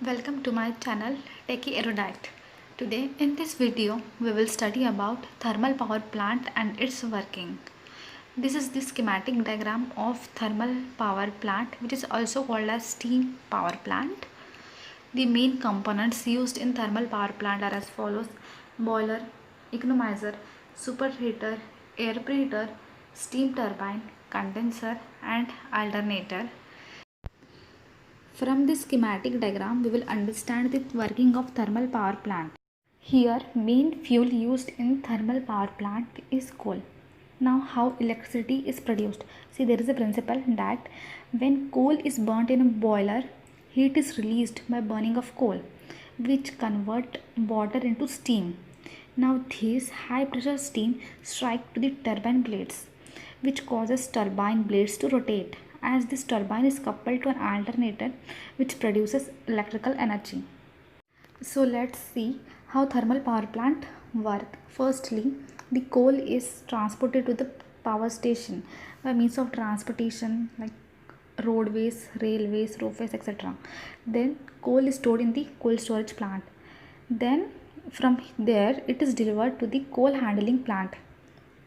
Welcome to my channel Techie Erudite. Today in this video we will study about thermal power plant and its working. This is the schematic diagram of thermal power plant, which is also called as steam power plant. The main components used in thermal power plant are as follows: boiler, economizer, superheater, air preheater, steam turbine, condenser and alternator. From this schematic diagram, we will understand the working of thermal power plant. Here, main fuel used in thermal power plant is coal. Now, how electricity is produced? See, there is a principle that when coal is burnt in a boiler, heat is released by burning of coal, which convert water into steam. Now, this high pressure steam strike to the turbine blades, which causes turbine blades to rotate, as this turbine is coupled to an alternator which produces electrical energy. So let's see how thermal power plant work. Firstly, the coal is transported to the power station by means of transportation like roadways, railways, ropeways, etc. Then coal is stored in the coal storage plant. Then from there it is delivered to the coal handling plant.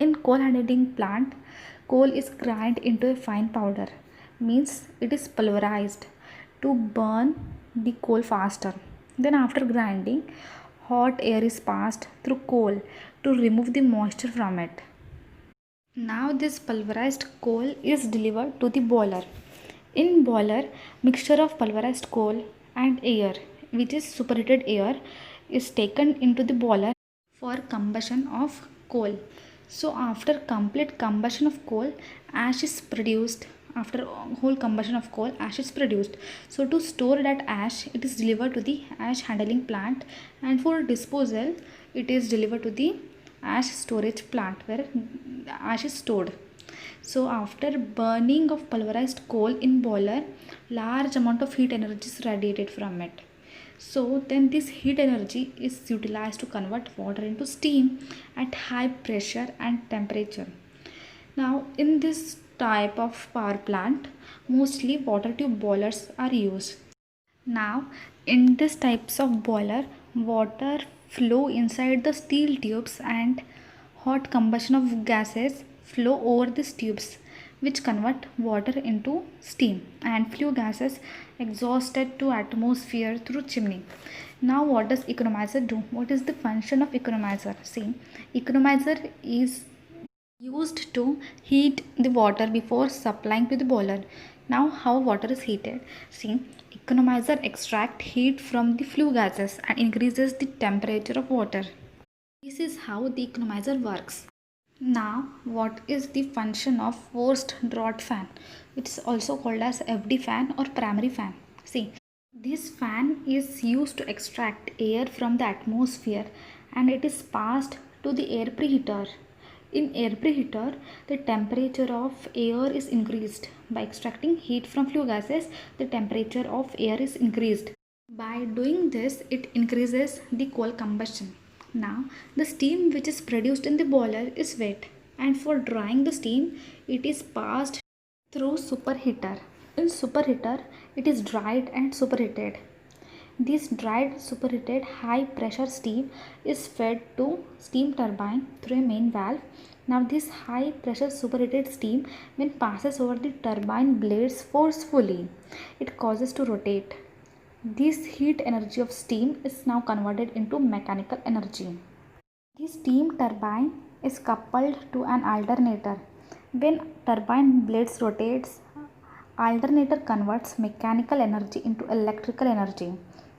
In coal handling plant, coal is ground into a fine powder, means it is pulverized to burn the coal faster. Then after grinding, hot air is passed through coal to remove the moisture from it. Now this pulverized coal is delivered to the boiler. In boiler, mixture of pulverized coal and air, which is superheated air, is taken into the boiler for combustion of coal. So after complete combustion of coal, ash is produced. After whole combustion of coal, ash is produced. So to store that ash, it is delivered to the ash handling plant, and for disposal, it is delivered to the ash storage plant where the ash is stored. So after burning of pulverized coal in boiler, large amount of heat energy is radiated from it. So then this heat energy is utilized to convert water into steam at high pressure and temperature. Now in this type of power plant, mostly water tube boilers are used. Now in this types of boiler, water flow inside the steel tubes and hot combustion of gases flow over these tubes, which convert water into steam, and flue gases exhausted to atmosphere through chimney. Now what does economizer do? What is the function of economizer? See, economizer is used to heat the water before supplying to the boiler. Now how water is heated? See, economizer extract heat from the flue gases and increases the temperature of water. This is how the economizer works. Now, what is the function of forced draught fan? It's also called as FD fan or primary fan. See, this fan is used to extract air from the atmosphere and it is passed to the air preheater. In air preheater, the temperature of air is increased. By extracting heat from flue gases, the temperature of air is increased. By doing this, it increases the coal combustion. Now, the steam which is produced in the boiler is wet, and for drying the steam, it is passed through superheater. In superheater, it is dried and superheated. This dried superheated high pressure steam is fed to steam turbine through a main valve. Now this high pressure superheated steam, when passes over the turbine blades forcefully, it causes to rotate. This heat energy of steam is now converted into mechanical energy. The steam turbine is coupled to an alternator. When turbine blades rotates, alternator converts mechanical energy into electrical energy.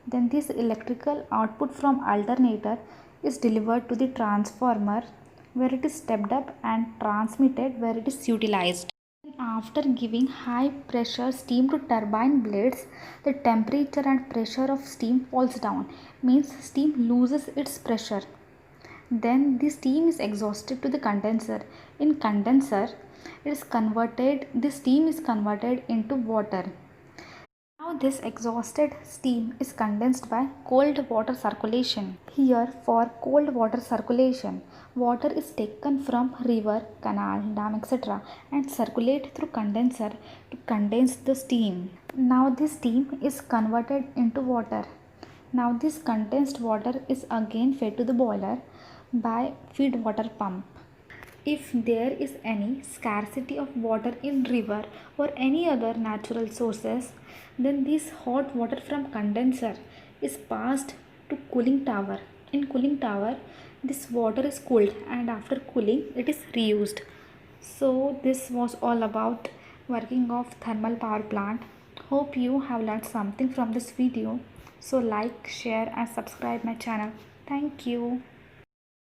Then this electrical output from alternator is delivered to the transformer where it is stepped up and transmitted where it is utilized. After giving high pressure steam to turbine blades, the temperature and pressure of steam falls down, means steam loses its pressure. Then the steam is exhausted to the condenser. In condenser, the steam is converted into water. Now Now this exhausted steam is condensed by cold water circulation. Here for cold water circulation, water is taken from river, canal, dam, etc. and circulate through condenser to condense the steam. Now this steam is converted into water. Now this condensed water is again fed to the boiler by feed water pump. If there is any scarcity of water in river or any other natural sources, then this hot water from condenser is passed to cooling tower. In cooling tower, this water is cooled and after cooling it is reused. So this was all about working of thermal power plant. Hope you have learned something from this video. So like, share and subscribe my channel. Thank you.